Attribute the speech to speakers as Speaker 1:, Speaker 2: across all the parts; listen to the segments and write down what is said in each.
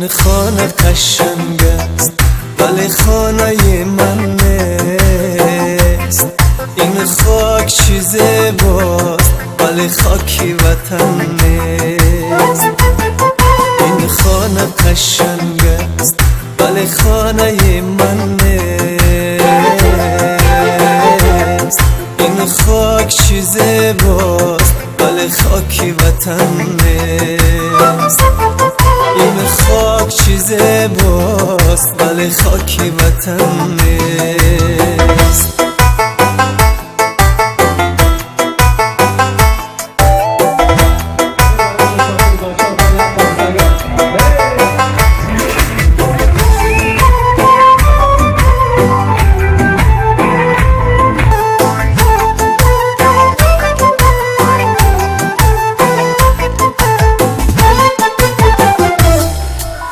Speaker 1: این خانه قشنگ است ولی خانه من نیست. این خاک چیزه باست ولی خاکی وطن نیست. این خانه قشنگ است ولی خانه من نیست. این خاک چیزه باست ولی خاکی وطن نیست. این خاک چیزه باست ولی خاکی وطن نیست.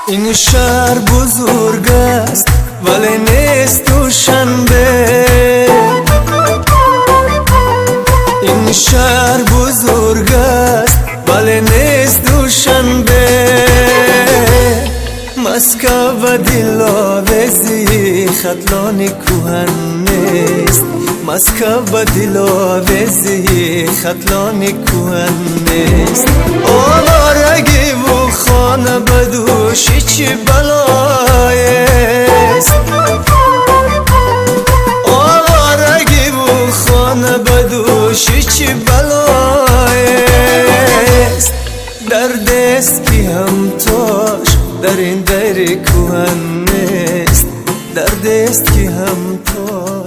Speaker 1: این شهر بزرگ است ولی نیست دوشنبه. این شهر بزرگ است ولی نیست دوشنبه. مسکو و دلاویزی خطلانی کوهن نیست. مسکو و دلاویزی خطلانی کوهن نیست. آوارگی و خانه بدوشی چی بلایست. آوارگی و خانه بدوشی چی بلایست. دردست کی هم توش در این دیر کوهن نیست. دردست کی هم توش